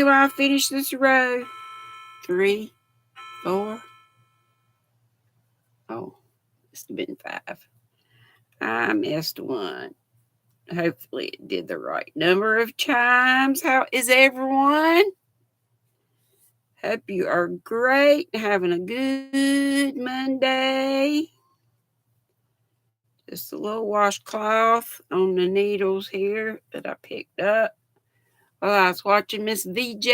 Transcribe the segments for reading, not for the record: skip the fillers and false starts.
me while I finish this row. 3, 4. Oh, must have been 5. I missed one. Hopefully it did the right number of chimes. How is everyone? Hope you are great, having a good Monday. Just a little washcloth on the needles here that I picked up while I was watching Miss VJ.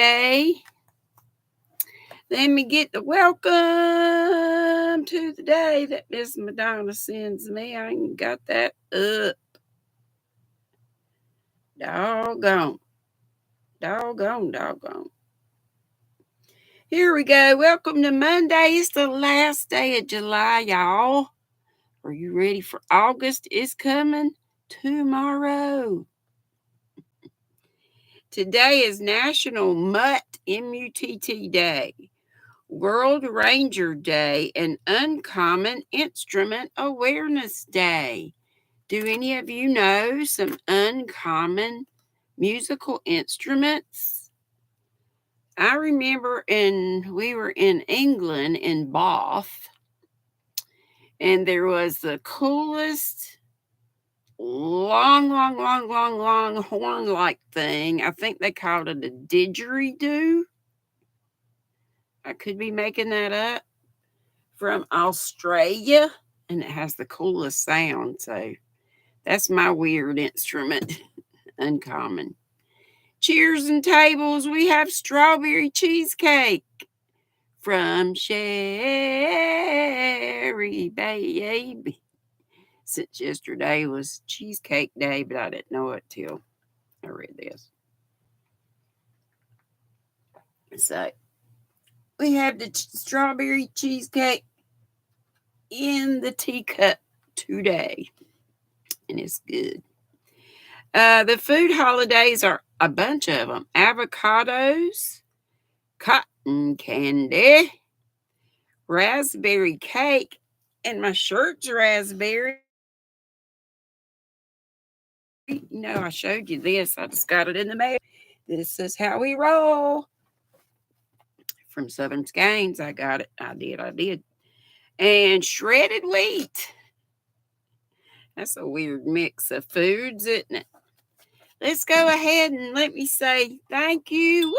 Let me get the welcome to the day that Miss Madonna sends me. I ain't got that up. Doggone. Doggone. Here we go. Welcome to Monday. It's the last day of July, y'all. Are you ready for August? It's coming tomorrow. Today is National Mutt, M-U-T-T Day, World Ranger Day, and Uncommon Instrument Awareness Day. Do any of you know some uncommon musical instruments? I remember we were in England in Bath, and there was the coolest long horn-like thing. I think they called it a didgeridoo. I could be making that up. From Australia, and it has the coolest sound. So that's my weird instrument. Uncommon. Cheers and tables. We have strawberry cheesecake from Sherry Baby. Since yesterday was cheesecake day, but I didn't know it till I read this. So we have the strawberry cheesecake in the teacup today, and it's good. The food holidays are a bunch of them. Avocados, cotton candy, raspberry cake, and my shirt's raspberry. You know, I showed you this. I just got it in the mail. This is how we roll. From Southern Skeins, I got it. I did. And shredded wheat. That's a weird mix of foods, isn't it? Let's go ahead and let me say thank you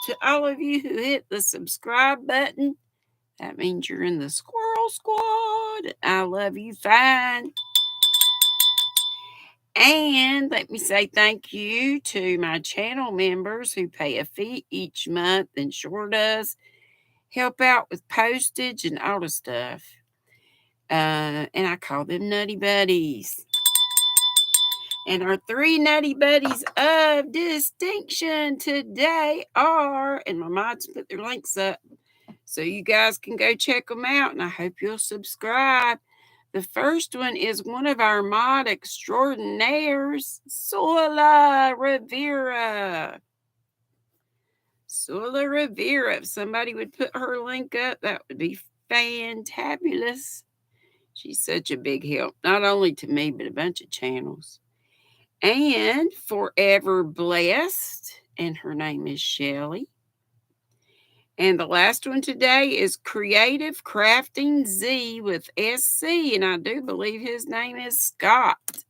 to all of you who hit the subscribe button. That means you're in the Squirrel Squad. I love you fine. And let me say thank you to my channel members who pay a fee each month and sure does help out with postage and all the stuff. And I call them Nutty Buddies. And our 3 Nutty Buddies of distinction today are, and my mods put their links up so you guys can go check them out, and I hope you'll subscribe. The first one is one of our mod extraordinaires, Sola Rivera. Sola Rivera. If somebody would put her link up, that would be fantabulous. She's such a big help, not only to me, but a bunch of channels. And Forever Blessed, and her name is Shelly. And the last one today is Creative Crafting Z with SC, and I do believe his name is Scott.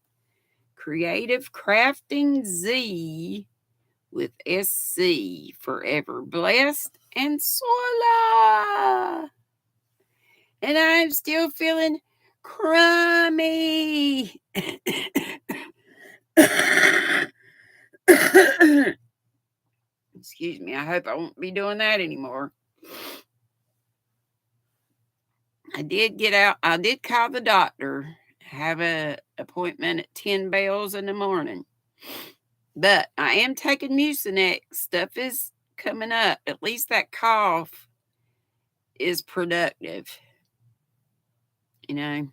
Creative Crafting Z with SC, Forever Blessed, and Sola. And I'm still feeling crummy. Excuse me. I hope I won't be doing that anymore. I did get out. I did call the doctor. Have an appointment at 10 bells in the morning. But I am taking Mucinex. Stuff is coming up. At least that cough is productive. You know.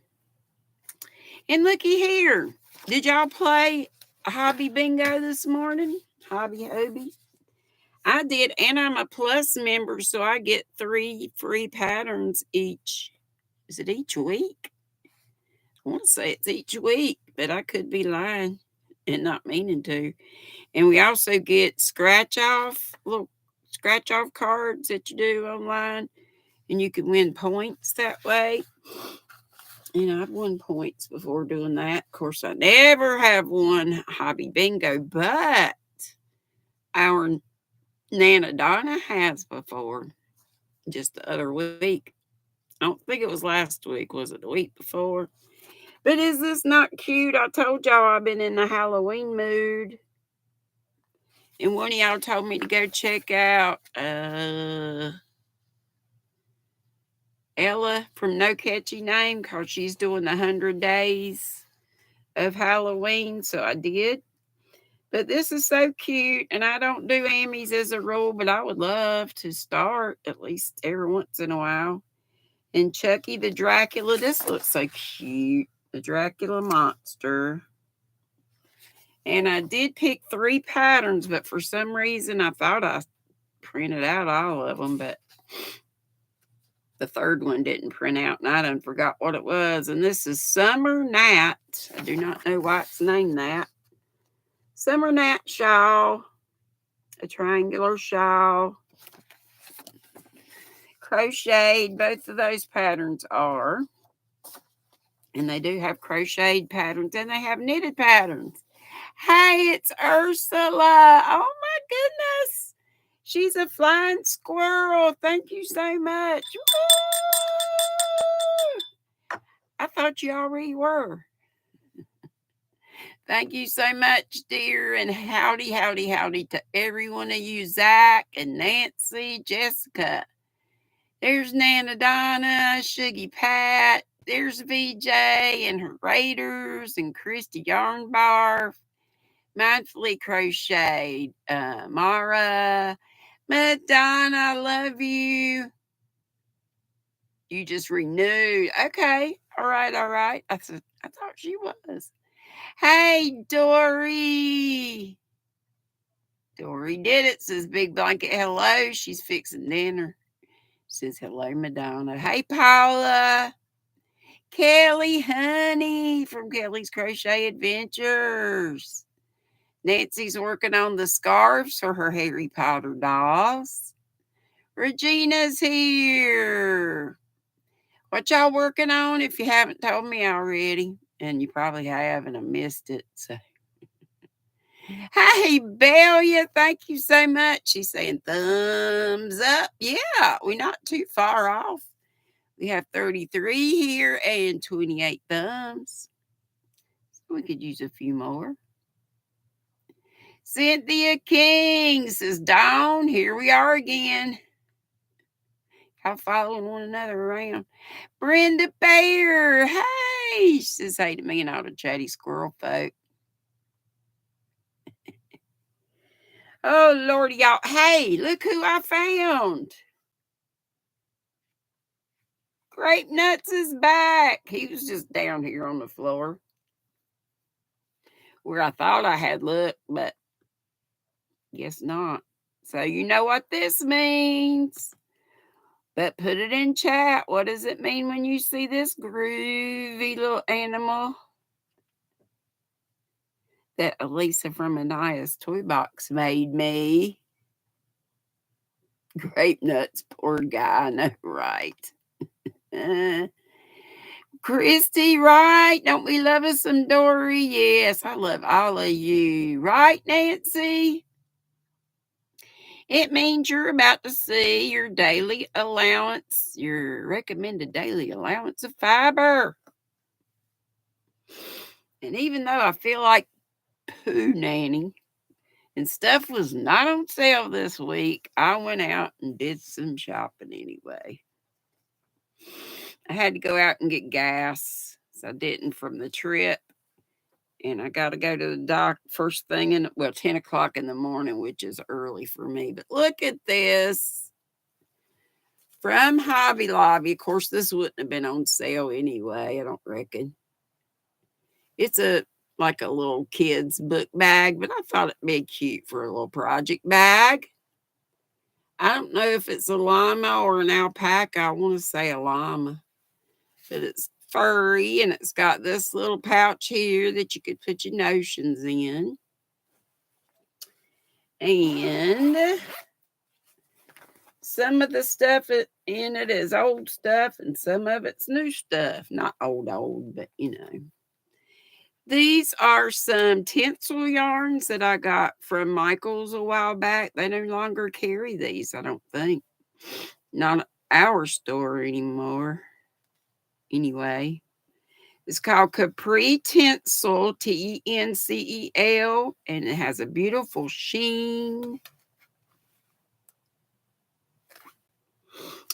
And looky here. Did y'all play a hobby bingo this morning? Hobby. I did, and I'm a Plus member, so I get 3 free patterns each. Is it each week? I want to say it's each week, but I could be lying. and not meaning to. And we also get little scratch off cards that you do online, and you can win points that way. And I've won points before doing that. Of course, I never have won hobby bingo, but our Nana Donna has before, just the other week. I don't think it was last week. Was it the week before? But is this not cute? I told y'all I've been in the Halloween mood. And one of y'all told me to go check out Ella from No Catchy Name because she's doing the 100 days of Halloween. So I did. But this is so cute. And I don't do Emmys as a rule, but I would love to start at least every once in a while. And Chucky the Dracula. This looks so cute. The Dracula monster. And I did pick 3 patterns, but for some reason I thought I printed out all of them, but the third one didn't print out, and I done forgot what it was. And this is Summer Nat. I do not know why it's named that. Summer Nat shawl, a triangular shawl, crocheted. Both of those patterns are, and they do have crocheted patterns, and they have knitted patterns. Hey, it's Ursula. Oh my goodness. She's a flying squirrel. Thank you so much. Woo! I thought you already were. Thank you so much, dear. And howdy, howdy, howdy to every one of you, Zach and Nancy, Jessica. There's Nana Donna, Shuggy Pat. There's VJ and her Raiders and Christy Yarnbarf. Mindfully Crocheted, Mara. Madonna, I love you. You just renewed. Okay. All right. All right. I thought she was. Hey, Dory. Dory did it, says Big Blanket. Hello. She's fixing dinner. Says hello, Madonna. Hey, Paula. Kelly, honey, from Kelly's Crochet Adventures. Nancy's working on the scarves for her Harry Potter dolls. Regina's here. What y'all working on if you haven't told me already? And you probably have, and I missed it. So. Hey, Belia, thank you so much. She's saying thumbs up. Yeah, we're not too far off. We have 33 here and 28 thumbs. So we could use a few more. Cynthia King says, Dawn, here we are again. How following one another around. Brenda Bayer, hey, she says hey to me and all the chatty squirrel folk. Oh, Lordy, y'all. Hey, look who I found. Grape Nuts is back. He was just down here on the floor where I thought I had looked, but guess not. So you know what this means. But put it in chat. What does it mean when you see this groovy little animal that Elisa from Anaya's Toy Box made me? Grape Nuts, poor guy. I know, right? Christy, right? Don't we love us some Dory? Yes, I love all of you. Right, Nancy? It means you're about to see your daily allowance, your recommended daily allowance of fiber. And even though I feel like poo nanny and stuff was not on sale this week, I went out and did some shopping anyway. I had to go out and get gas, so I didn't from the trip. And I got to go to the dock first thing 10 o'clock in the morning, which is early for me. But look at this. From Hobby Lobby. Of course, this wouldn't have been on sale anyway, I don't reckon. It's like a little kid's book bag, but I thought it'd be cute for a little project bag. I don't know if it's a llama or an alpaca. I want to say a llama. but it's furry, and it's got this little pouch here that you could put your notions in. And some of the stuff in it is old stuff, and some of it's new stuff. Not old, but These are some tinsel yarns that I got from Michael's a while back. They no longer carry these, I don't think. Not our store anymore. Anyway, it's called Capri Tinsel, Tencel, and it has a beautiful sheen.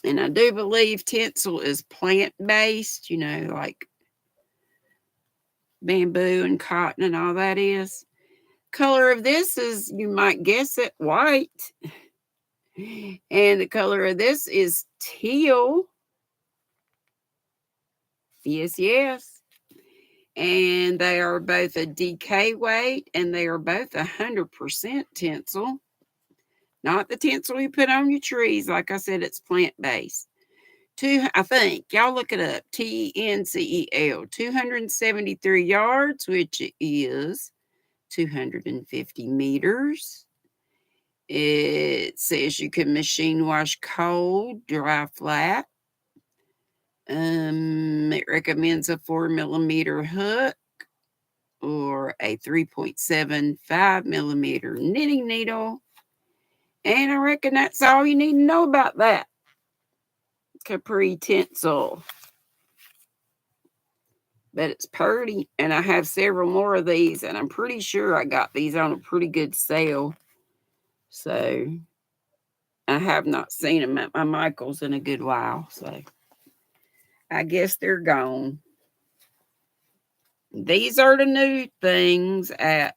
And I do believe tinsel is plant-based, like bamboo and cotton and all that is. Color of this is, you might guess it, white. And the color of this is teal. Yes. And they are both a DK weight, and they are both 100% tinsel. Not the tinsel you put on your trees. Like I said, it's plant-based. I think, y'all look it up, Tencel, 273 yards, which is 250 meters. It says you can machine wash cold, dry flat. It recommends a 4mm hook or a 3.75mm knitting needle. And I reckon that's all you need to know about that. Capri Tinsel. But it's pretty, and I have several more of these, and I'm pretty sure I got these on a pretty good sale. So I have not seen them at my Michael's in a good while, so I guess they're gone. These are the new things at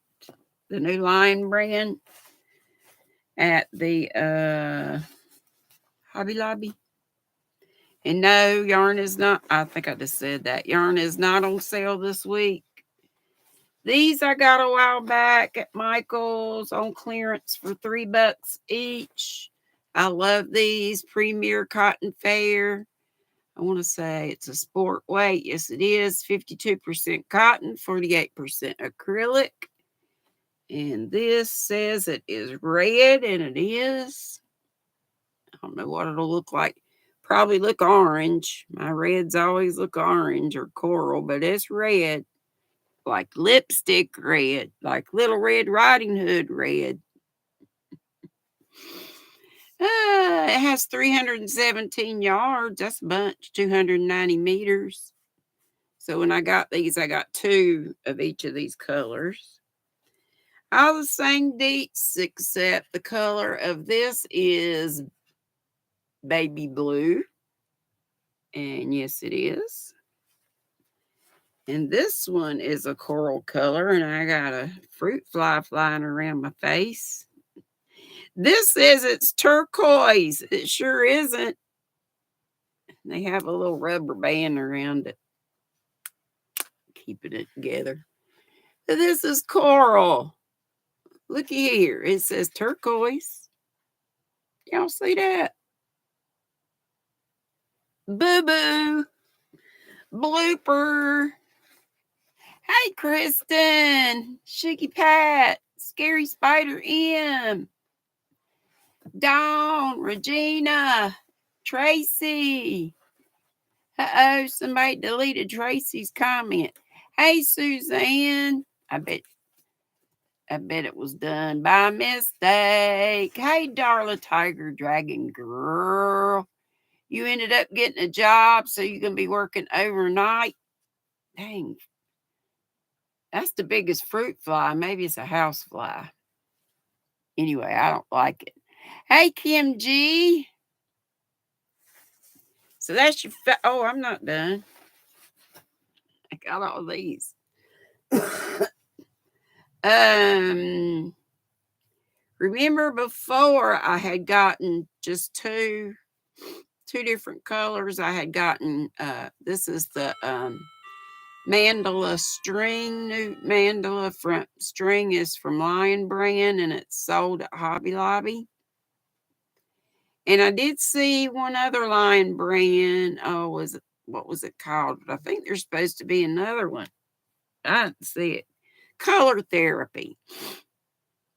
the new line brand at the Hobby Lobby. And no, yarn is not, I think I just said that. Yarn is not on sale this week. These I got a while back at Michael's on clearance for $3 each. I love these. Premier Cotton Fair. I want to say it's a sport weight. Yes, it is. 52% cotton, 48% acrylic. And this says it is red, and it is. I don't know what it'll look like. Probably look orange. My reds always look orange or coral, but it's red. Like lipstick red. Like Little Red Riding Hood red. It has 317 yards. That's a bunch. 290 meters. So when I got these, I got 2 of each of these colors. All the same deets, except the color of this is baby blue. And yes, it is. And this one is a coral color, and I got a fruit fly flying around my face. This says it's turquoise. It sure isn't. They have a little rubber band around it, keeping it together. This is coral. Looky here. It says turquoise. Y'all see that? Boo-boo. Blooper. Hey, Kristen. Shiggy Pat. Scary Spider M. Dawn. Regina. Tracy. Uh-oh, somebody deleted Tracy's comment. Hey, Suzanne. I bet it was done by mistake. Hey, Darla Tiger Dragon Girl. You ended up getting a job, so you're going to be working overnight. Dang. That's the biggest fruit fly. Maybe it's a house fly. Anyway, I don't like it. Hey, Kim G. So that's your... Oh, I'm not done. I got all these. Remember before I had gotten just two different colors. I had gotten this is the mandala string. New mandala front string is from Lion Brand, and it's sold at Hobby Lobby. And I did see one other Lion Brand. Oh, was what was it called? But I think there's supposed to be another one. I didn't see it. Color therapy.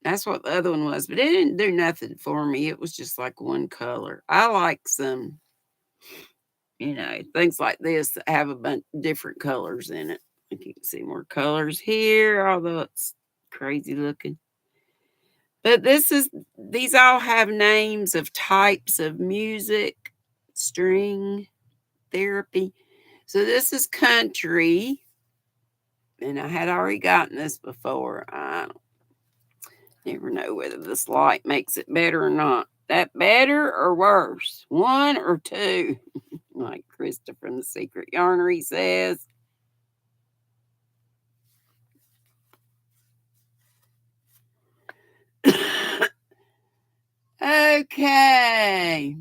That's what the other one was, but it didn't do nothing for me. It was just like one color. I like some, things like this that have a bunch of different colors in it. Like you can see more colors here, although it's crazy looking. But these all have names of types of music, string therapy. So this is country, and I had already gotten this before. I don't never know whether this light makes it better or not. That better or worse? One or two? Like Krista from the Secret Yarnery says. Okay.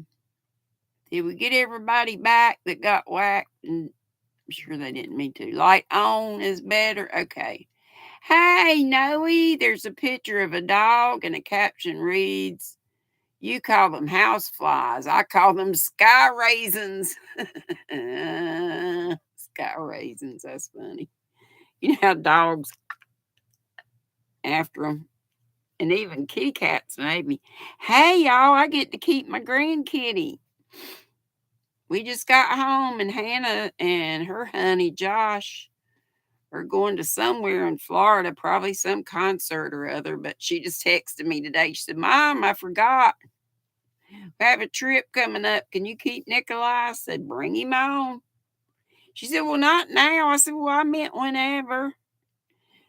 Did we get everybody back that got whacked? And I'm sure they didn't mean to. Light on is better. Okay. Hey, Noe, there's a picture of a dog and a caption reads, "You call them house flies. I call them sky raisins." Sky raisins. That's funny. You know how dogs after them, and even kitty cats, maybe. Hey, y'all, I get to keep my grandkitty. We just got home, and Hannah and her honey, Josh, are going to somewhere in Florida, probably some concert or other. But she just texted me today. She said, "Mom, I forgot. We have a trip coming up. Can you keep Nikolai?" I said, "Bring him on." She said, "Well, not now." I said, "Well, I meant whenever."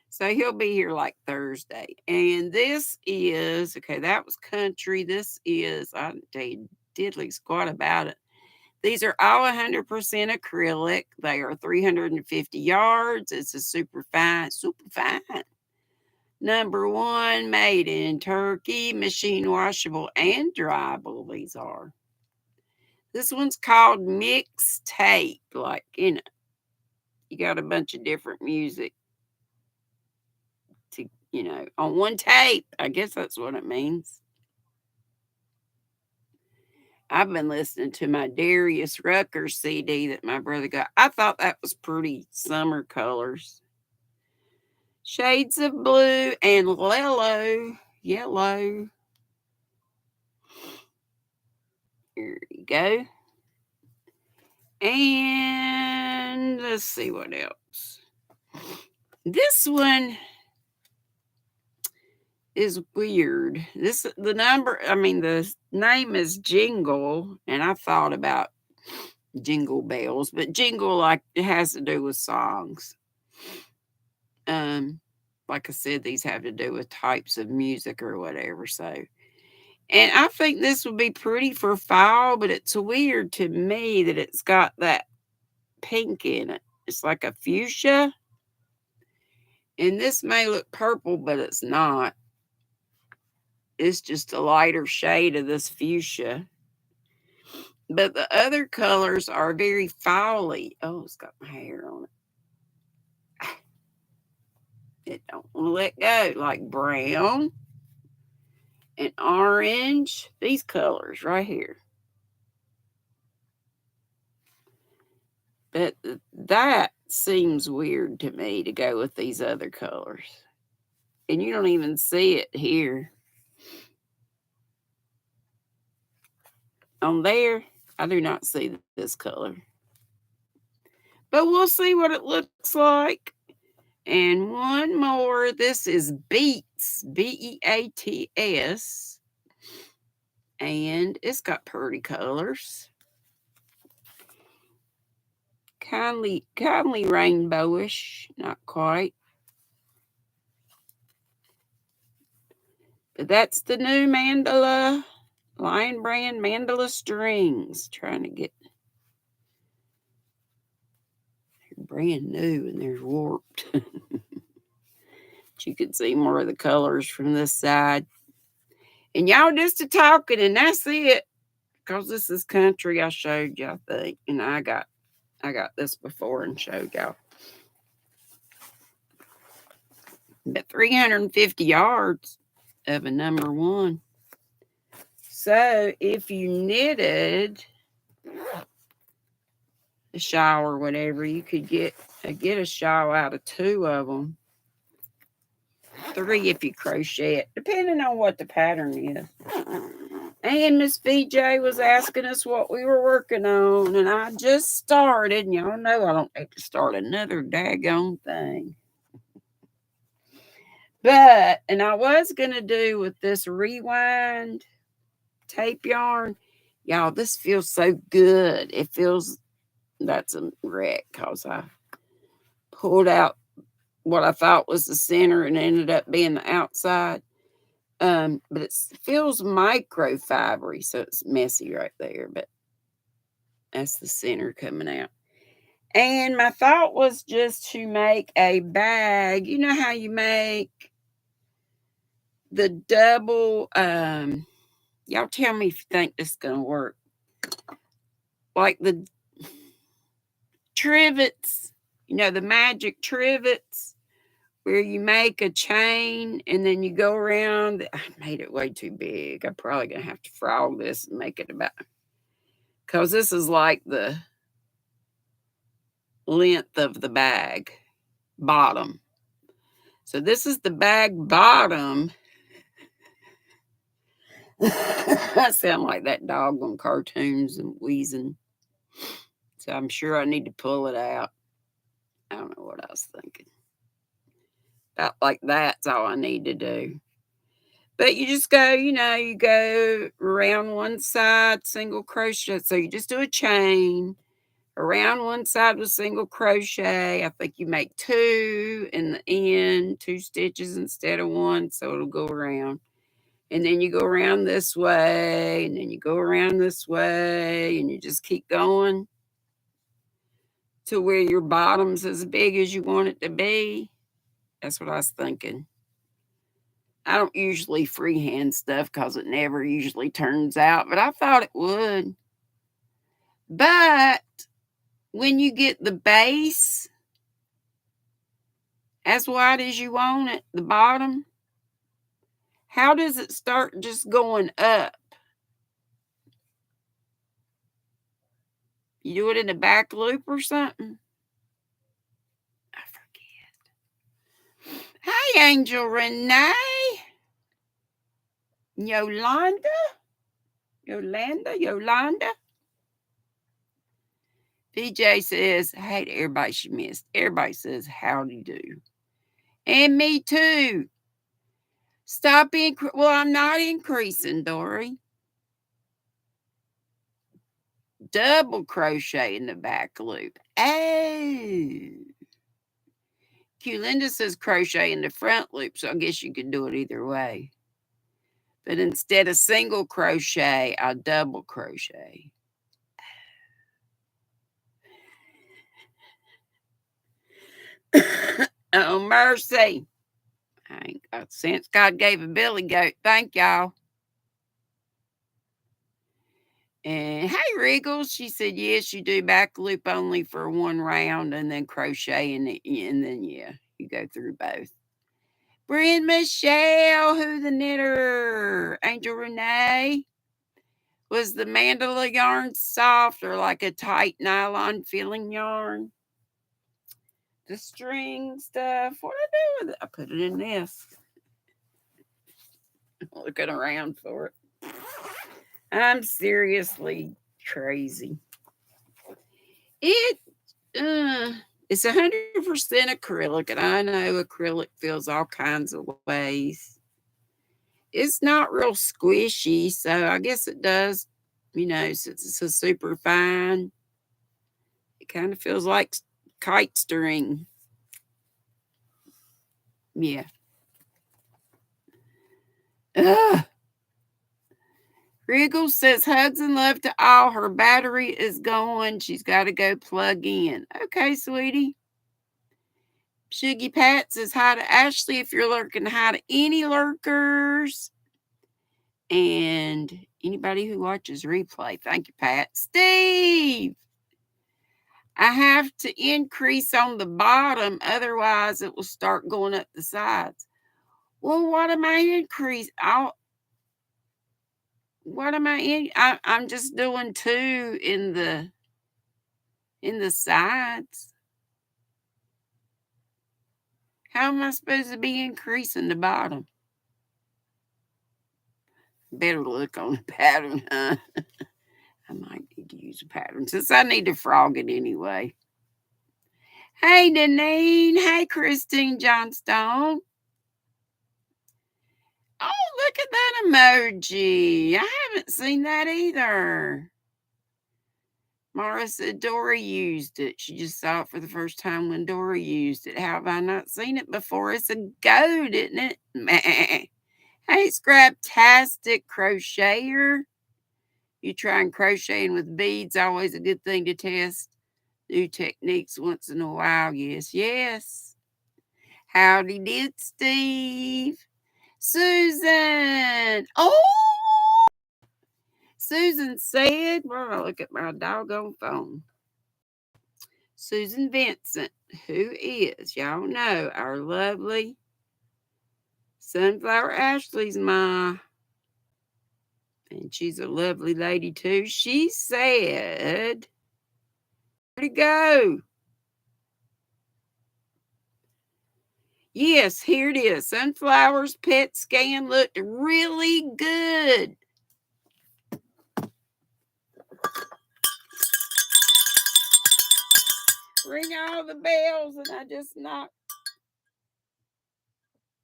So he'll be here like Thursday. And this is, okay, that was country. This is, I didn't tell you diddly squat about it. These are all 100% acrylic. They are 350 yards. It's a super fine. Number one, made in Turkey, machine washable and dryable. These are. This one's called mixtape. Like, you got a bunch of different music to, on one tape. I guess that's what it means. I've been listening to my Darius Rucker CD that my brother got. I thought that was pretty summer colors. Shades of blue and yellow. Here you go. And let's see what else. This one is weird. The name is Jingle, and I thought about jingle bells, but jingle, like, it has to do with songs. Like I said, these have to do with types of music or whatever. So, and I think this would be pretty for fall, but it's weird to me that it's got that pink in it. It's like a fuchsia. And this may look purple, but it's not. It's just a lighter shade of this fuchsia. But the other colors are very fally. Oh, it's got my hair on it. It don't want to let go. Like brown and orange. These colors right here. But that seems weird to me to go with these other colors. And you don't even see it here. On there, I do not see this color. But we'll see what it looks like. And one more. This is Beats, Beats. And it's got pretty colors. Kindly rainbowish, not quite. But that's the new Mandala, Lion Brand Mandala strings. Trying to get, they're brand new and they're warped. But you can see more of the colors from this side. And y'all just a talking, and that's it. Because this is country, I showed you, I think. And I got this before and showed y'all. But 350 yards of a number one. So if you knitted the shawl or whatever, you could get a shawl out of 2 of them. 3 if you crochet it, depending on what the pattern is. And Miss BJ was asking us what we were working on, and I just started. And y'all know I don't have to start another daggone thing. And I was going to do with this rewind tape yarn. Y'all, this feels so good. It feels, that's a wreck because I pulled out what I thought was the center and it ended up being the outside. But it feels microfibery, so it's messy right there, but that's the center coming out. And my thought was just to make a bag. You know how you make the double, y'all tell me if you think this is going to work. Like the trivets, the magic trivets, where you make a chain and then you go around. I made it way too big. I'm probably going to have to frog this and make it about, because this is like the length of the bag bottom. So this is the bag bottom. I sound like that dog on cartoons and wheezing. So I'm sure I need to pull it out. I don't know what I was thinking. About like that's all I need to do. But you just go, you go around one side, single crochet. So you just do a chain around one side with single crochet. I think you make 2 in the end, 2 stitches instead of 1. So it'll go around. And then you go around this way, and then you go around this way, and you just keep going to where your bottom's as big as you want it to be. That's what I was thinking. I don't usually freehand stuff because it never usually turns out, but I thought it would. But when you get the base as wide as you want it, the bottom, how does it start just going up? You do it in the back loop or something? I forget. Hey, Angel Renee. Yolanda. PJ says, hey to everybody she missed. Everybody says, howdy do. And me too. Stop well, I'm not increasing, Dory. Double crochet in the back loop. Oh. Q Linda says crochet in the front loop, so I guess you could do it either way. But instead of single crochet, I'll double crochet. Oh, mercy. I ain't got sense. God gave a billy goat. Thank y'all. And hey, Wriggles, she said, yes, you do back loop only for 1 round and then crochet in it. And then, yeah, you go through both. Brian Michelle, who the knitter? Angel Renee. Was the mandala yarn soft or like a tight nylon filling yarn? The string stuff. What I do with it? I put it in this. Looking around for it. I'm seriously crazy. It's 100% acrylic, and I know acrylic feels all kinds of ways. It's not real squishy, so I guess it does, since it's a super fine. It kind of feels like kite string. Yeah. Wriggle says hugs and love to all. Her battery is going. She's got to go plug in. Okay, sweetie. Shuggy Pat says hi to Ashley if you're lurking. Hi to any lurkers. And anybody who watches replay. Thank you, Pat. Steve! I have to increase on the bottom. Otherwise, it will start going up the sides. Well, what am I increasing? I'm just doing 2 in the in the sides. How am I supposed to be increasing the bottom? Better look on the pattern, huh? I might need to use a pattern since I need to frog it anyway. Hey, Deneen. Hey, Christine Johnstone. Oh, look at that emoji. I haven't seen that either. Mara said Dory used it. She just saw it for the first time when Dory used it. How have I not seen it before? It's a goat, isn't it? Meh. Hey, Scraptastic Crocheter. You trying crocheting with beads? Always a good thing to test new techniques once in a while. Yes, yes. Howdy did, Steve. Susan. Oh, Susan said, well, I'll look at my doggone phone. Susan Vincent, who is, y'all know, our lovely Sunflower Ashley's ma. And she's a lovely lady too. She said, where'd it go? Yes, here it is. Sunflower's pet scan looked really good. Ring all the bells, and I just knocked.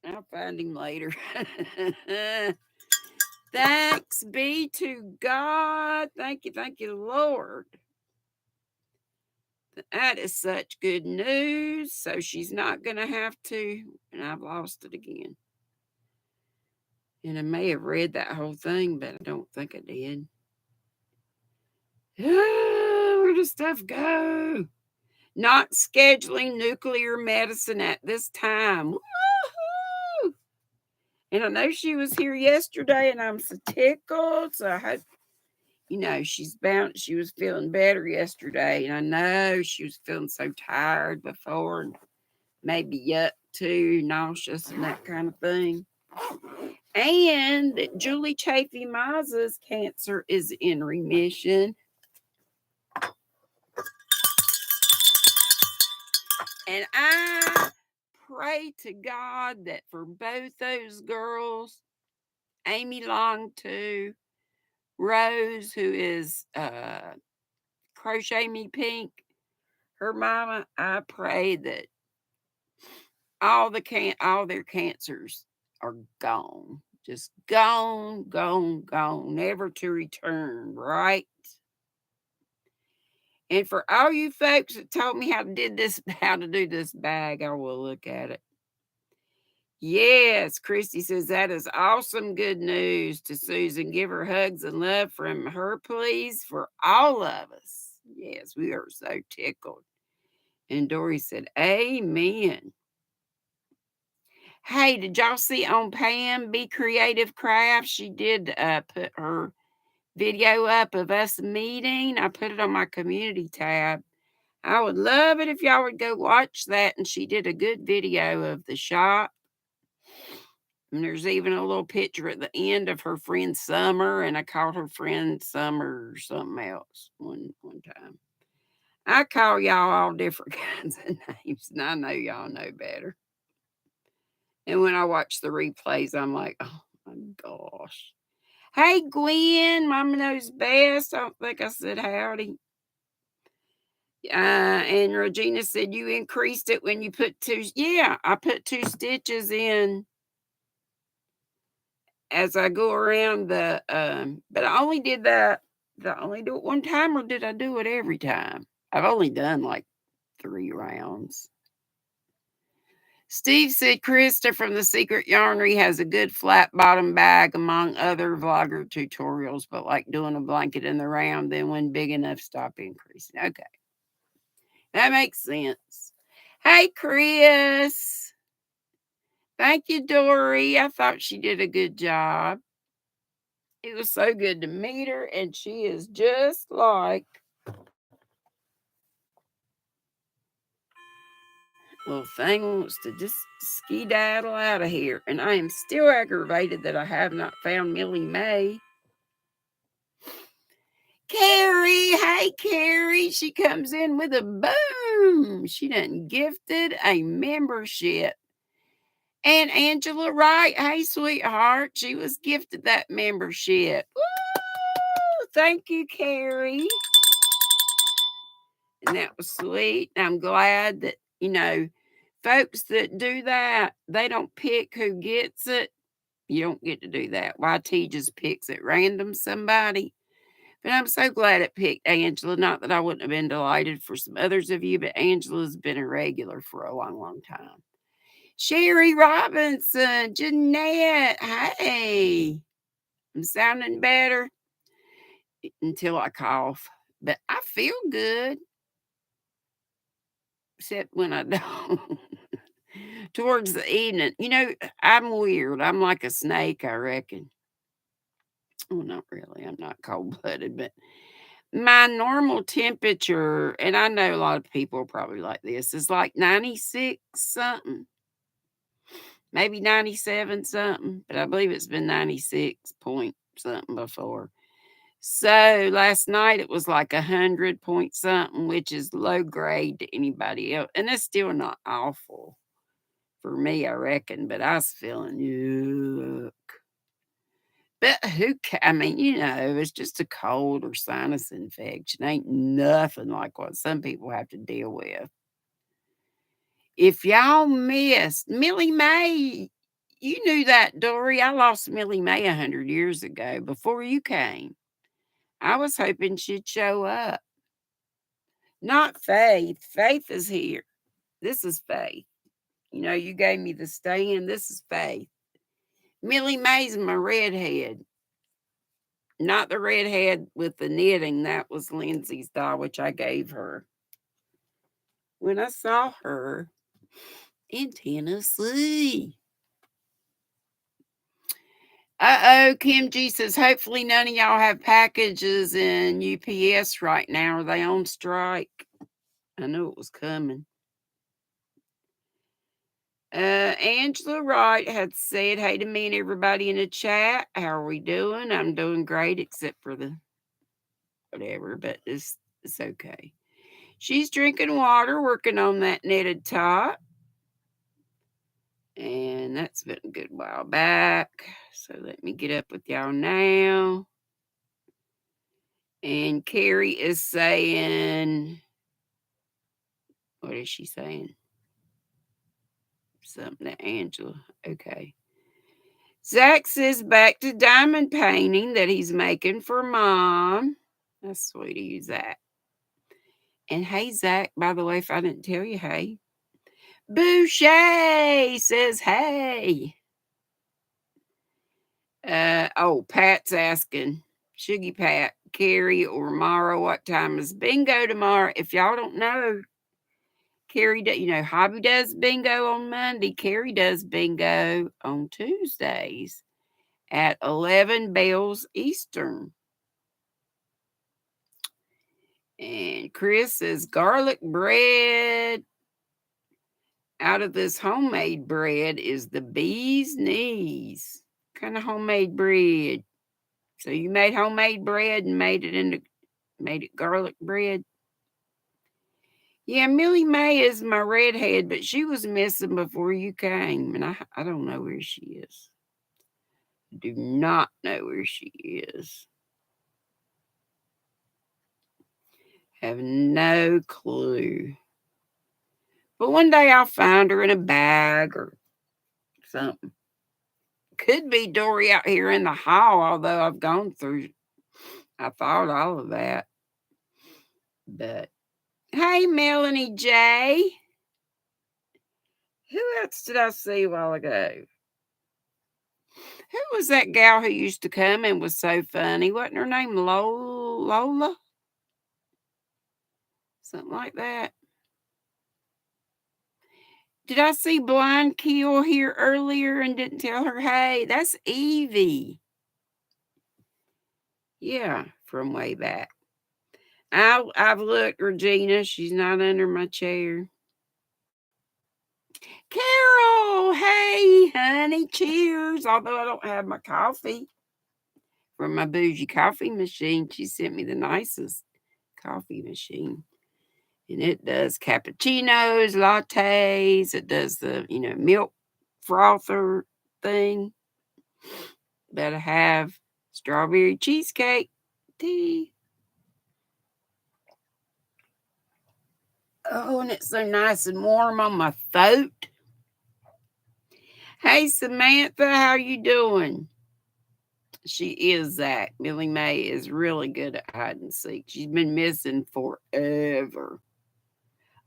I'll find him later. Thanks be to God. Thank you, Lord. That is such good news. So she's not going to have to, and I've lost it again. And I may have read that whole thing, but I don't think I did. Where does stuff go? Not scheduling nuclear medicine at this time. Woo-hoo! And I know she was here yesterday, and I'm so tickled. So I hope, she was feeling better yesterday. And I know she was feeling so tired before, and maybe up too, nauseous and that kind of thing. And that Julie Chafee Mazza's cancer is in remission. And I pray to God that for both those girls, Amy Long too, Rose, who is Crochet Me Pink, her mama, I pray that all their cancers are gone. Just gone, gone, gone, never to return, right? And for all you folks that told me how to do this bag, I will look at it. Yes, Christy says that is awesome good news to Susan. Give her hugs and love from her, please, for all of us. Yes, we are so tickled. And Dory said, amen. Hey, did y'all see on Pam Be Creative Crafts? She did put her video up of us meeting. I put it on my community tab. I would love it if y'all would go watch that. And she did a good video of the shop. And there's even a little picture at the end of her friend Summer. And I called her friend Summer or something else one time. I call y'all all different kinds of names. And I know y'all know better. And when I watch the replays, I'm like, oh my gosh. Hey, Gwen, Mama knows best. I don't think I said howdy. And Regina said you increased it when you put two. Yeah, I put 2 stitches in as I go around the. But I only did that. Did I only do it one time, or did I do it every time? I've only done like 3 rounds. Steve said Krista from the Secret Yarnery has a good flat bottom bag among other vlogger tutorials, but like doing a blanket in the round, then when big enough, stop increasing. Okay. That makes sense. Hey, Chris. Thank you, Dory. I thought she did a good job. It was so good to meet her, and she is just like little thing wants to just skedaddle out of here. And I am still aggravated that I have not found Millie Mae. Carrie, hey Carrie. She comes in with a boom. She done gifted a membership. And Angela Wright, hey sweetheart, she was gifted that membership. Woo! Thank you, Carrie. And that was sweet. I'm glad that, folks that do that, they don't pick who gets it. You don't get to do that. YT just picks at random somebody. But I'm so glad it picked Angela. Not that I wouldn't have been delighted for some others of you, but Angela's been a regular for a long, long time. Sherry Robinson, Jeanette, hey. I'm sounding better until I cough. But I feel good. Except when I don't. Towards the evening. I'm weird. I'm like a snake, I reckon. Well, not really. I'm not cold blooded, but my normal temperature, and I know a lot of people are probably like this, is like 96 something, maybe 97 something, but I believe it's been 96 point something before. So last night it was like 100 point something, which is low grade to anybody else. And it's still not awful for me, I reckon, but I was feeling, yuck. But I mean, it's just a cold or sinus infection. Ain't nothing like what some people have to deal with. If y'all missed Millie Mae, you knew that, Dory. I lost Millie Mae 100 years ago before you came. I was hoping she'd show up. Not Faith. Faith is here. This is Faith. You gave me the stand. This is Faith. Millie Mae's my redhead. Not the redhead with the knitting. That was Lindsay's doll, which I gave her when I saw her in Tennessee. Kim G says, hopefully none of y'all have packages in UPS right now. Are they on strike? I knew it was coming. Angela Wright had said hey to me and everybody in the chat. How are we doing? I'm doing great, except for the whatever, but it's okay. She's drinking water, working on that knitted top. And that's been a good while back. So let me get up with y'all now. And Carrie is saying, what is she saying? Something to Angela. Okay. Zach says back to diamond painting that he's making for Mom. That's sweet of you, Zach. And hey, Zach, by the way, if I didn't tell you, hey. Boucher says hey. Pat's asking, Shuggy Pat, Carrie or Mara, what time is bingo tomorrow? If y'all don't know, Carrie, Hobby does bingo on Monday. Carrie does bingo on Tuesdays at 11 bells Eastern. And Chris says garlic bread. Out of this homemade bread is the bee's knees. What kind of homemade bread? So you made homemade bread and made it garlic bread. Yeah, Millie Mae is my redhead, but she was missing before you came, and I don't know where she is. I do not know where she is. Have no clue. But one day I'll find her in a bag or something. Could be Dory out here in the hall, although I thought all of that. But hey, Melanie J. Who else did I see a while ago? Who was that gal who used to come and was so funny? Wasn't her name Lola? Something like that. Did I see Blind Kill here earlier and didn't tell her, hey, that's Evie. Yeah, from way back. I've looked, Regina. She's not under my chair. Carol, hey, honey, cheers. Although I don't have my coffee. from my bougie coffee machine. She sent me the nicest coffee machine. And it does cappuccinos, lattes. It does the, milk frother thing. Better have strawberry cheesecake tea. Oh, and it's so nice and warm on my throat. Hey, Samantha, how you doing? She is Zach. Millie Mae is really good at hide and seek. She's been missing forever.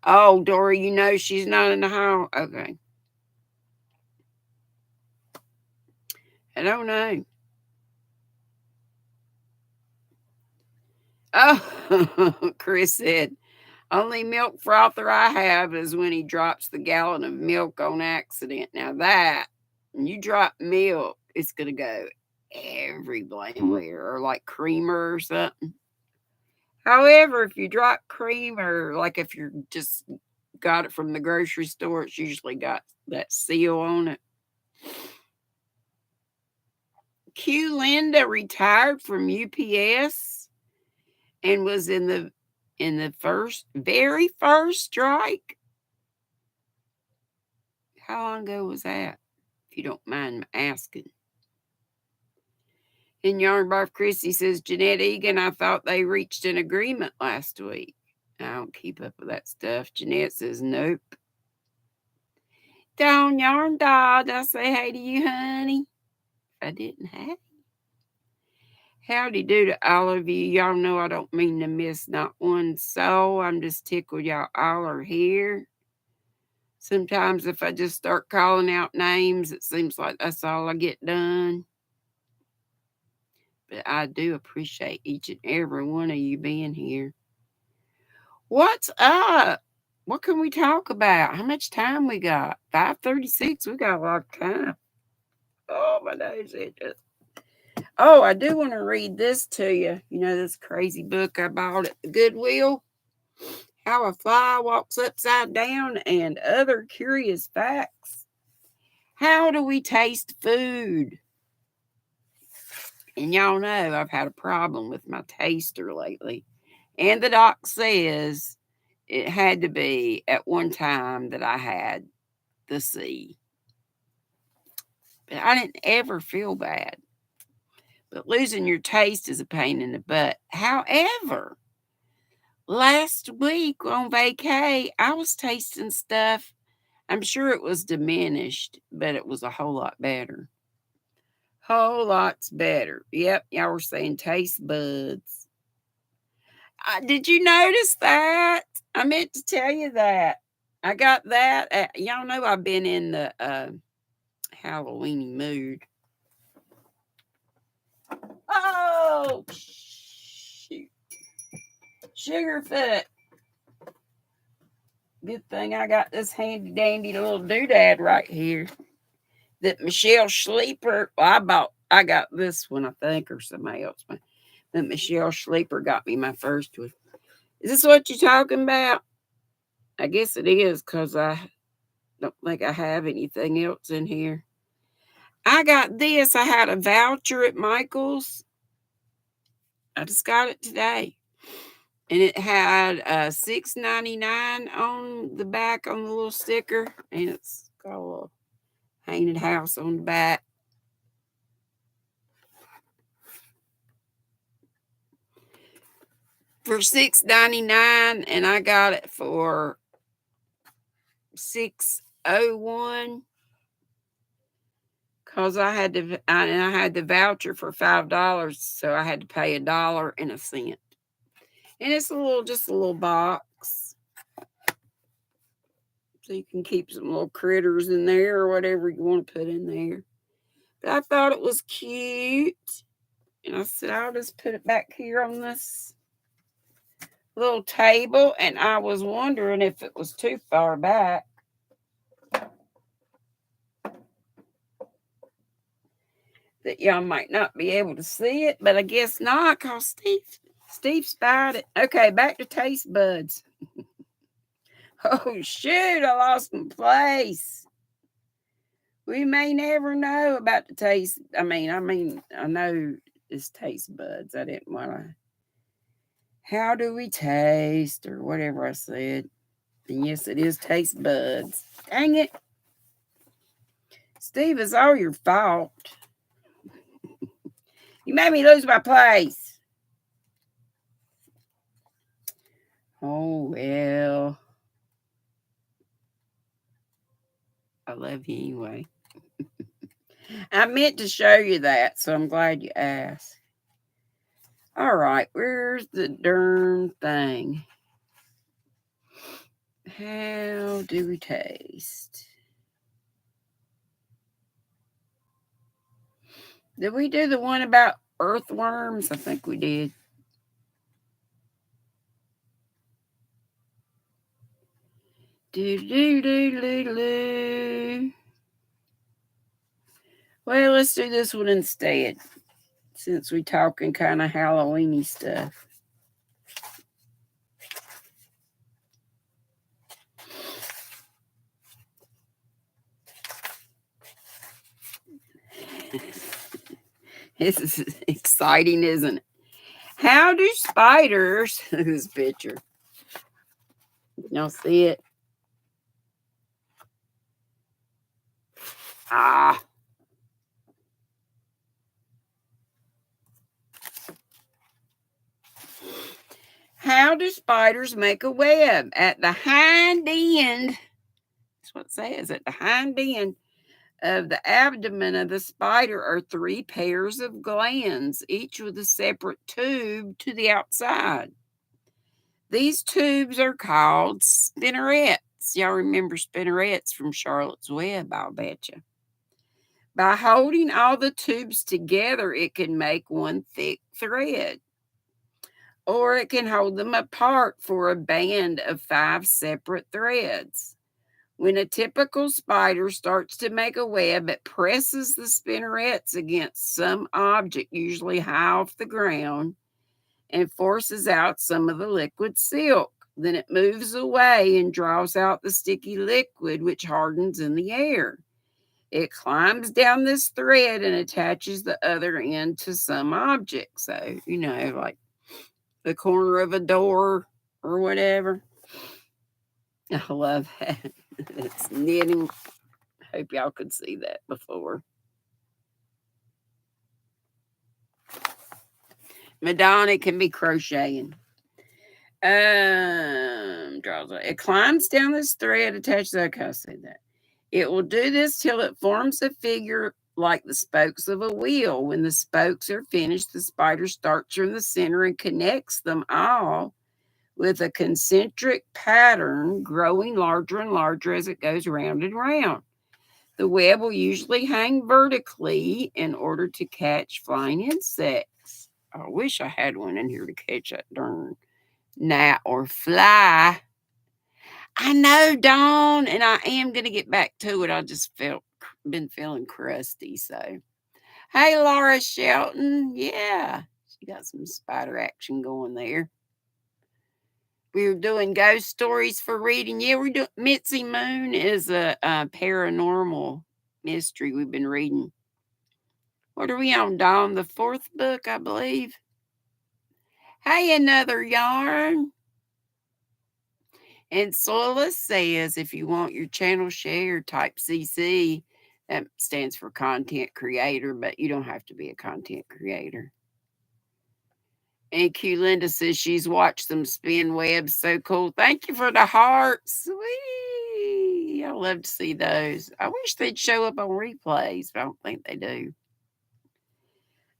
Oh, Dory, she's not in the house. Okay. I don't know. Oh, Chris said, only milk frother I have is when he drops the gallon of milk on accident. Now that, when you drop milk, it's going to go every blameware or like creamer or something. However, if you drop creamer, like if you're just got it from the grocery store, it's usually got that seal on it. Q Linda retired from UPS and was in the very first strike. How long ago was that? If you don't mind asking. And Yarn Barf Chrissy says, Jeanette Egan, I thought they reached an agreement last week. I don't keep up with that stuff. Jeanette says, nope. Dawn Yarn Doll, I say hey to you, honey? I didn't have you. Howdy do to all of you. Y'all know I don't mean to miss not one soul. I'm just tickled y'all all are here. Sometimes if I just start calling out names, it seems like that's all I get done. But I do appreciate each and every one of you being here. What's up? What can we talk about? How much time we got? 5:36. We got a lot of time. Oh, my nose itches. Oh, I do want to read this to you. This crazy book I bought at the Goodwill. How a Fly Walks Upside Down and Other Curious Facts. How do we taste food? And y'all know I've had a problem with my taster lately. And the doc says it had to be at one time that I had the C. But I didn't ever feel bad. But losing your taste is a pain in the butt. However, last week on vacay, I was tasting stuff. I'm sure it was diminished, but it was a whole lot better. Whole lots better. Yep, y'all were saying taste buds. Did you notice that? I meant to tell you that. I got that. Y'all know I've been in the Halloweeny mood. Oh, shoot. Sugarfoot. Good thing I got this handy dandy little doodad right here that Michelle Sleeper. Well, I got this one, I think, or somebody else. But Michelle Sleeper got me my first one. Is this what you're talking about? I guess it is because I don't think I have anything else in here. I got this. I had a voucher at Michael's. I just got it today. And it had $6.99 on the back on the little sticker. And it's got a little painted house on the back. For $6.99, and I got it for $6.01 because I had the voucher for $5, so I had to pay $1.01. And it's just a little box, so you can keep some little critters in there or whatever you want to put in there. But I thought it was cute, and I said I'll just put it back here on this little table, and I was wondering if it was too far back. That y'all might not be able to see it, but I guess not, because Steve spied it. Okay, back to taste buds. Oh, shoot, I lost my place. We may never know about the taste. I know It's taste buds. I didn't want to. How do we taste or whatever I said? And yes, it is taste buds. Dang it. Steve, it's all your fault. You made me lose my place. Oh, well. I love you anyway. I meant to show you that, so I'm glad you asked. All right, where's the darn thing? How do we taste? Did we do the one about earthworms? I think we did. Do. Well, let's do this one instead, since we talking kind of Halloweeny stuff. This is exciting, isn't it? How do spiders, this picture, y'all see it? Ah. How do spiders make a web? At the hind end, that's what it says, at the hind end of the abdomen of the spider are 3 pairs of glands, each with a separate tube to the outside. These tubes are called spinnerets. Y'all remember spinnerets from Charlotte's Web, I'll bet you. By holding all the tubes together, it can make one thick thread, or it can hold them apart for a band of 5 separate threads. When a typical spider starts to make a web, it presses the spinnerets against some object, usually high off the ground, and forces out some of the liquid silk. Then it moves away and draws out the sticky liquid, which hardens in the air. It climbs down this thread and attaches the other end to some object. So, like the corner of a door or whatever. I love that. It's knitting. Hope y'all could see that before. Madonna can be crocheting. It climbs down this thread attached. Okay, I said that. It will do this till it forms a figure like the spokes of a wheel. When the spokes are finished, the spider starts from the center and connects them all with a concentric pattern, growing larger and larger as it goes round and round. The web will usually hang vertically in order to catch flying insects. I wish I had one in here to catch that darn gnat or fly. I know, Dawn, and I am going to get back to it. I just been feeling crusty. So, hey, Laura Shelton. Yeah, she got some spider action going there. We were doing ghost stories for reading. Yeah, we're doing Mitzi Moon is a paranormal mystery we've been reading. What are we on, Dawn? The 4th book, I believe. Hey, another yarn. And Sola says if you want your channel shared, type CC. That stands for content creator, but you don't have to be a content creator. And Q Linda says she's watched them spin webs. So cool. Thank you for the hearts. Sweet. I love to see those. I wish they'd show up on replays, but I don't think they do.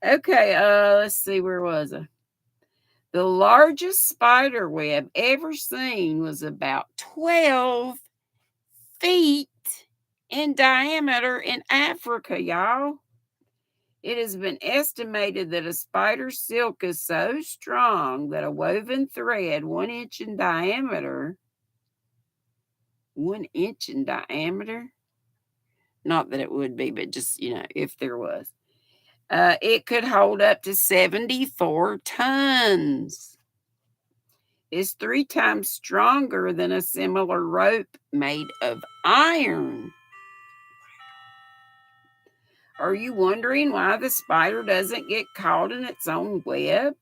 Okay, let's see. Where was I? The largest spider web ever seen was about 12 feet in diameter in Africa, y'all. It has been estimated that a spider's silk is so strong that a woven thread 1 inch in diameter, 1 inch in diameter, not that it would be, but just, if there was, it could hold up to 74 tons. It's 3 times stronger than a similar rope made of iron. Are you wondering why the spider doesn't get caught in its own web?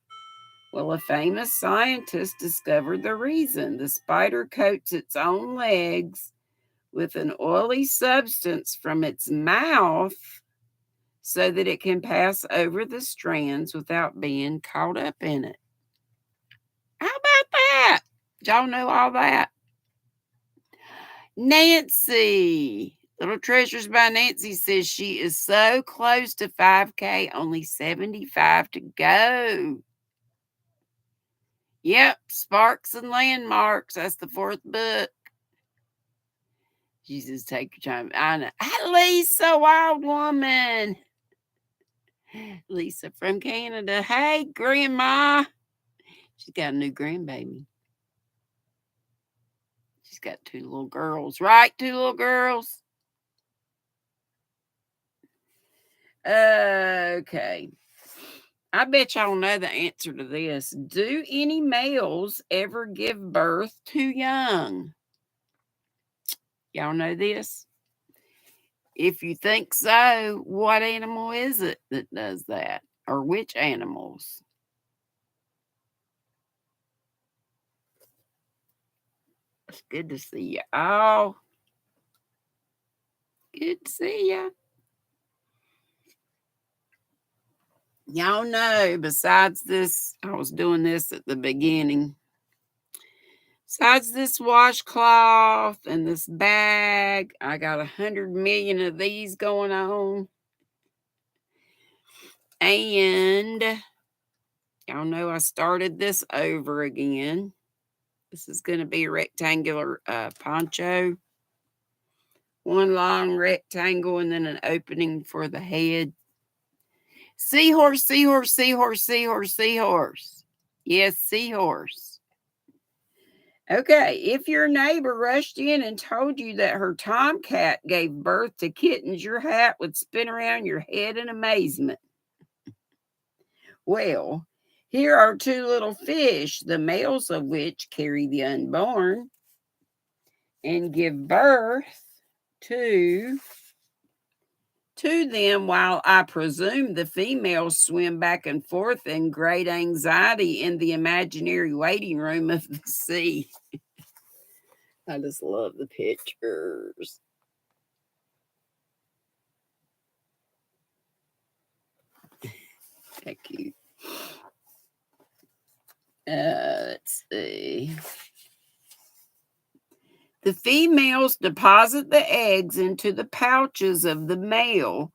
Well, a famous scientist discovered the reason. The spider coats its own legs with an oily substance from its mouth so that it can pass over the strands without being caught up in it. How about that? Did y'all know all that? Nancy, Little Treasures by Nancy says she is so close to 5K, only 75 to go. Yep, Sparks and Landmarks. That's the 4th book. Jesus, take your time. I know. Hi, Lisa, Wild Woman. Lisa from Canada. Hey, Grandma. She's got a new grandbaby. She's got 2 little girls, right? 2 little girls. Okay. I bet y'all know the answer to this. Do any males ever give birth too young? Y'all know this? If you think so, what animal is it that does that? Or which animals? It's good to see you all. Good to see you. Y'all know, besides this, I was doing this at the beginning. Besides this washcloth and this bag, I got 100 million of these going on. And y'all know I started this over again. This is going to be a rectangular poncho. One long rectangle and then an opening for the head. Seahorse, seahorse, seahorse, seahorse, seahorse. Yes, seahorse. Okay, if your neighbor rushed in and told you that her tomcat gave birth to kittens, your hat would spin around your head in amazement. Well, here are 2 little fish, the males of which carry the unborn and give birth to them, while I presume the females swim back and forth in great anxiety in the imaginary waiting room of the sea. I just love the pictures. Thank you. Let's see. The females deposit the eggs into the pouches of the male,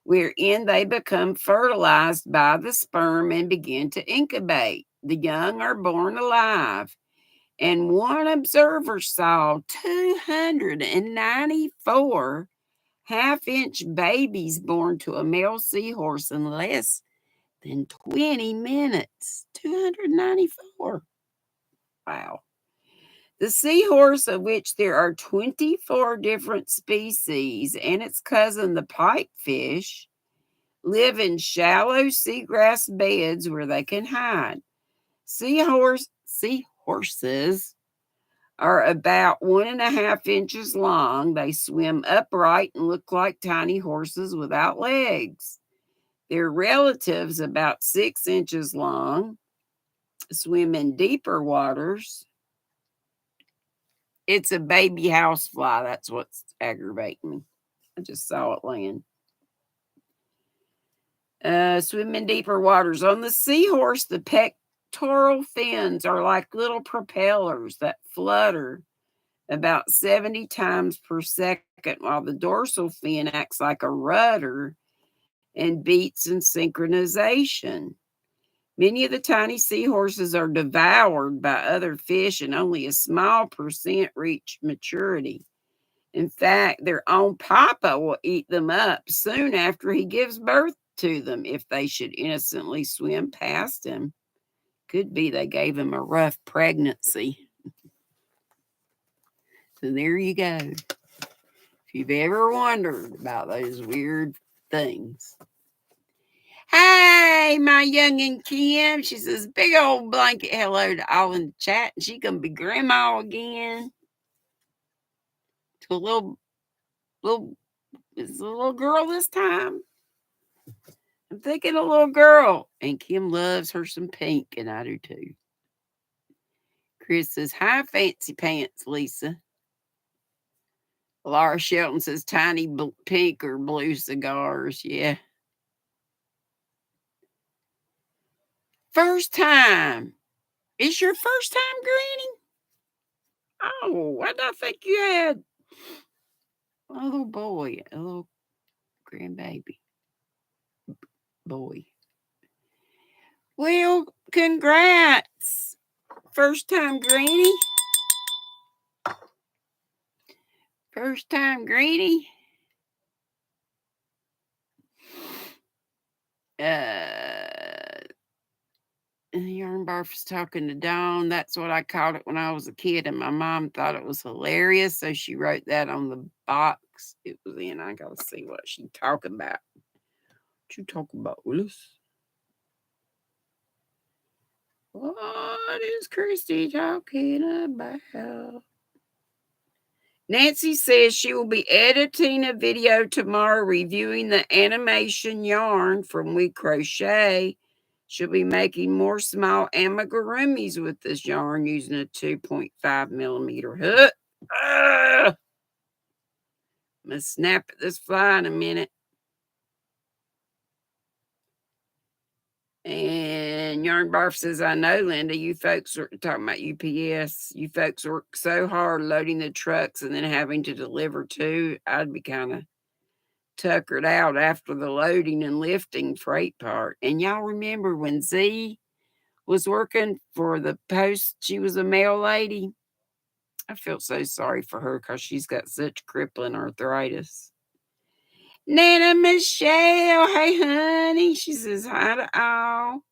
wherein they become fertilized by the sperm and begin to incubate. The young are born alive. And one observer saw 294 half-inch babies born to a male seahorse in less than 20 minutes. 294. Wow. The seahorse, of which there are 24 different species, and its cousin, the pipefish, live in shallow seagrass beds where they can hide. Seahorses are about 1.5 inches long. They swim upright and look like tiny horses without legs. Their relatives, about 6 inches long, swim in deeper waters. It's a baby housefly. That's what's aggravating me. I just saw it land. Swim in deeper waters. On the seahorse, the pectoral fins are like little propellers that flutter about 70 times per second, while the dorsal fin acts like a rudder and beats in synchronization. Many of the tiny seahorses are devoured by other fish, and only a small percent reach maturity. In fact, their own papa will eat them up soon after he gives birth to them if they should innocently swim past him. Could be they gave him a rough pregnancy. So there you go. If you've ever wondered about those weird things. Hey, my youngin' Kim. She says, big old blanket hello to all in the chat. And she gonna be grandma again. To a little, it's a little girl this time. I'm thinking a little girl. And Kim loves her some pink, and I do too. Chris says, hi, fancy pants, Lisa. Laura Shelton says, tiny pink or blue cigars. Yeah. First time. It's your first time, Granny? Oh, what did I think you had? A little boy, a little grandbaby boy. Well, congrats. First time, Granny. First time, Granny. Yarn Barf was talking to Dawn. That's what I called it when I was a kid, and my mom thought it was hilarious, so she wrote that on the box it was in. I gotta see what she talking about. What you talking about, Willis? What is Christy talking about? Nancy says she will be editing a video tomorrow reviewing the animation yarn from We Crochet. She'll be making more small amigurumis with this yarn using a 2.5 millimeter hook. I'm going to snap at this fly in a minute. And Yarn Barf says, I know, Linda, you folks are talking about UPS. You folks work so hard loading the trucks and then having to deliver too. I'd be kind of tuckered out after the loading and lifting freight part. And y'all remember when Z was working for the post, she was a mail lady. I felt so sorry for her because she's got such crippling arthritis. Nana Michelle, hey honey. She says hi to all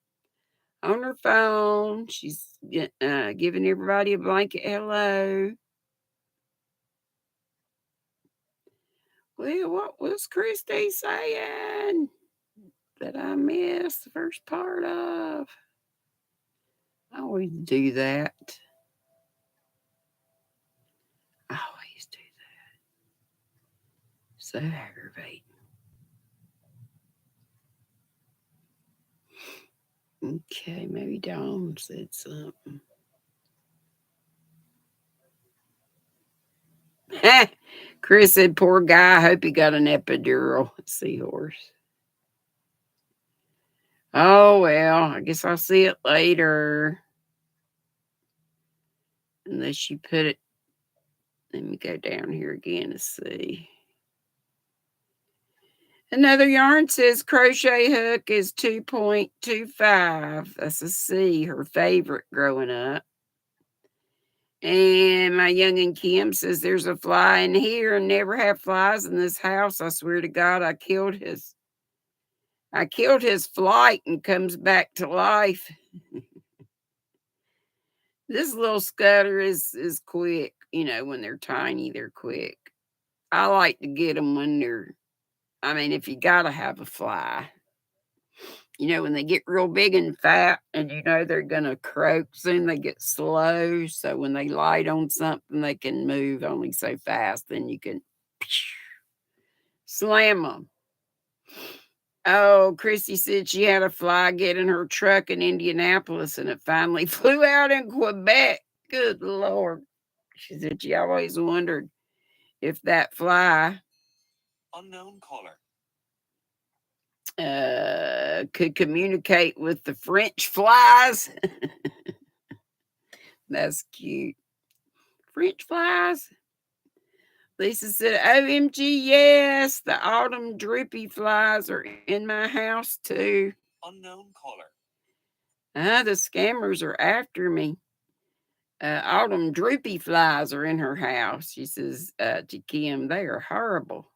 on her phone. She's giving everybody a blanket hello. Well, what was Christy saying that I missed the first part of? I always do that. I always do that. So aggravating. Okay, maybe Dawn said something. Chris said, poor guy. I hope he got an epidural. Seahorse. Oh, well, I guess I'll see it later. Unless you put it. Let me go down here again to see. Another yarn says crochet hook is 2.25. That's a C, her favorite growing up. And my youngin' Kim says there's a fly in here and never have flies in this house. I swear to God, I killed his flight and comes back to life. This little scudder is quick. You know, when they're tiny, they're quick. I like to get them when they're, if you got to have a fly. You know, when they get real big and fat and you know they're going to croak soon, they get slow. So when they light on something, they can move only so fast. Then you can slam them. Oh, Christy said she had a fly get in her truck in Indianapolis and it finally flew out in Quebec. Good Lord. She said she always wondered if that fly, unknown caller, could communicate with the French flies. That's cute. French flies. Lisa said, OMG, yes, the autumn drippy flies are in my house too. Unknown caller. The scammers are after me. Autumn droopy flies are in her house. She says to Kim, they are horrible.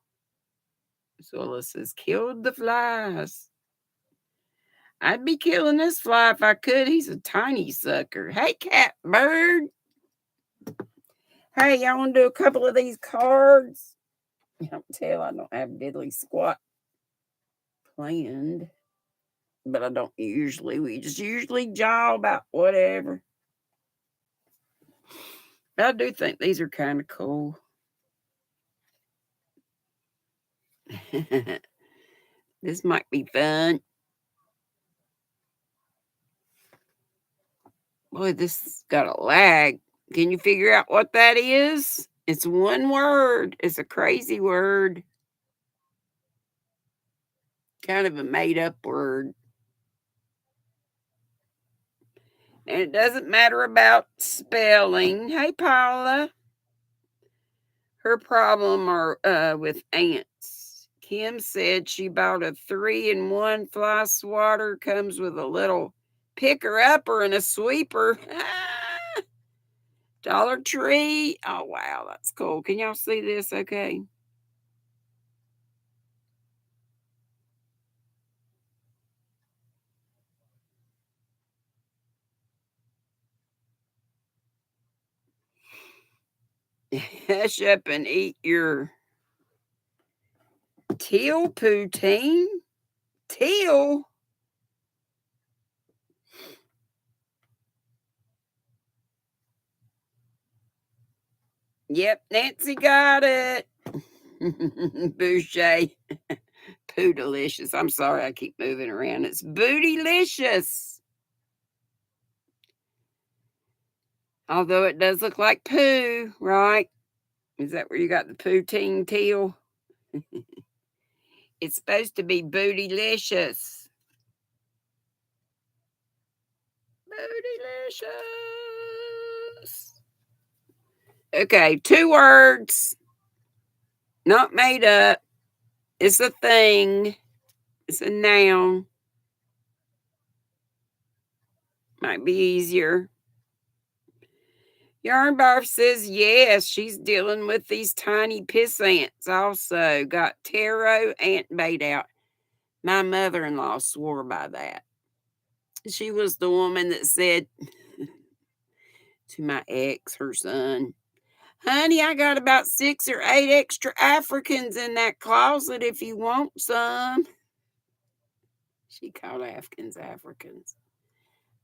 Zola says, killed the flies. I'd be killing this fly if I could. He's a tiny sucker. Hey, Catbird. Hey, y'all want to do a couple of these cards? You don't tell I don't have diddly squat planned. But I don't usually. We just usually jaw about whatever. But I do think these are kind of cool. This might be fun. Boy, this got a lag. Can you figure out what that is? It's one word. It's a crazy word. Kind of a made up word. And it doesn't matter about spelling. Hey, Paula. Her problem are with ants. Kim said she bought a 3-in-1 fly swatter. Comes with a little picker upper and a sweeper. Dollar Tree. Oh, wow. That's cool. Can y'all see this? Okay. Hush up and eat your teal poutine. Teal? Yep, Nancy got it. Boucher. Poo delicious. I'm sorry I keep moving around. It's bootylicious. Although it does look like poo, right? Is that where you got the poutine teal? It's supposed to be bootylicious. Bootylicious. Okay, 2 words. Not made up. It's a thing. It's a noun. Might be easier. Yarnbarf says yes, she's dealing with these tiny piss ants also. Got taro ant bait out. My mother-in-law swore by that. She was the woman that said to my ex, her son, honey, I got about 6 or 8 extra Africans in that closet if you want some. She called Africans Africans.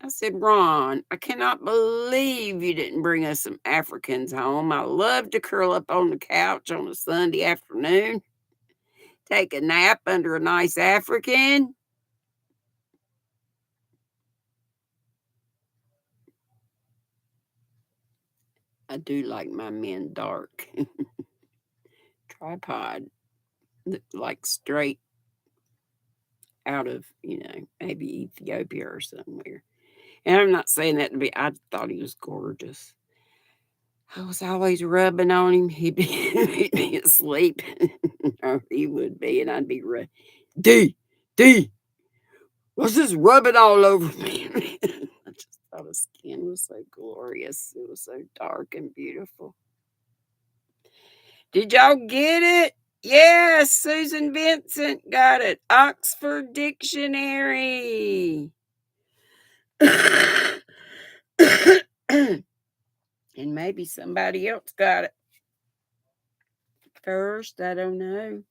I said, Ron, I cannot believe you didn't bring us some Africans home. I love to curl up on the couch on a Sunday afternoon, take a nap under a nice African. I do like my men dark. Tripod, like straight out of, maybe Ethiopia or somewhere. And I'm not saying that to be, I thought he was gorgeous. I was always rubbing on him. He'd be, he'd be asleep, or he would be, and I'd be Dee, what's this rubbing all over me? I just thought his skin was so glorious. It was so dark and beautiful. Did y'all get it? Yes, Susan Vincent got it. Oxford Dictionary. And maybe somebody else got it first. I don't know.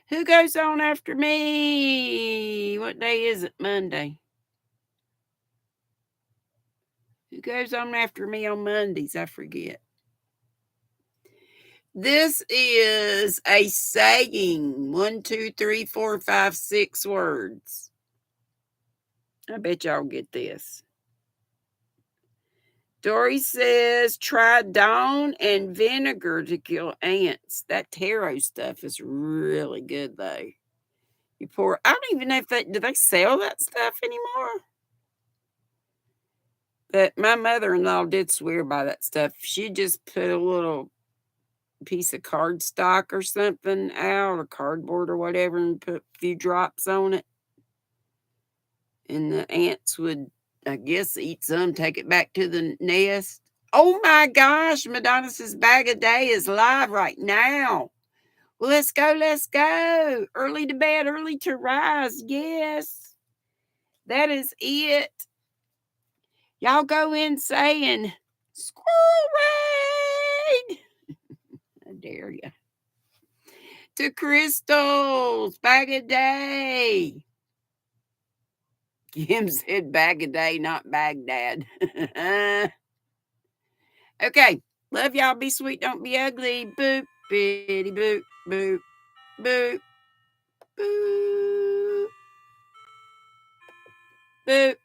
Who goes on after me? What day is it? Monday. Who goes on after me on Mondays? I forget. This is a saying. 1, 2, 3, 4, 5, 6 words. I bet y'all get this. Dory says, try Dawn and vinegar to kill ants. That taro stuff is really good, though. You pour, I don't even know if do they sell that stuff anymore? But my mother-in-law did swear by that stuff. She just put a little piece of cardstock or something out, or cardboard or whatever, and put a few drops on it. And the ants would, I guess, eat some, take it back to the nest. Oh my gosh, Madonna's bag a day is live right now. Well, let's go, let's go. Early to bed, early to rise. Yes, that is it. Y'all go in saying, squirrel raid. I dare you. To Crystal's bag a day. Kim said bag a day, not Baghdad. Okay. Love y'all. Be sweet. Don't be ugly. Boop, bitty, boop, boop, boop. Boop. Boop.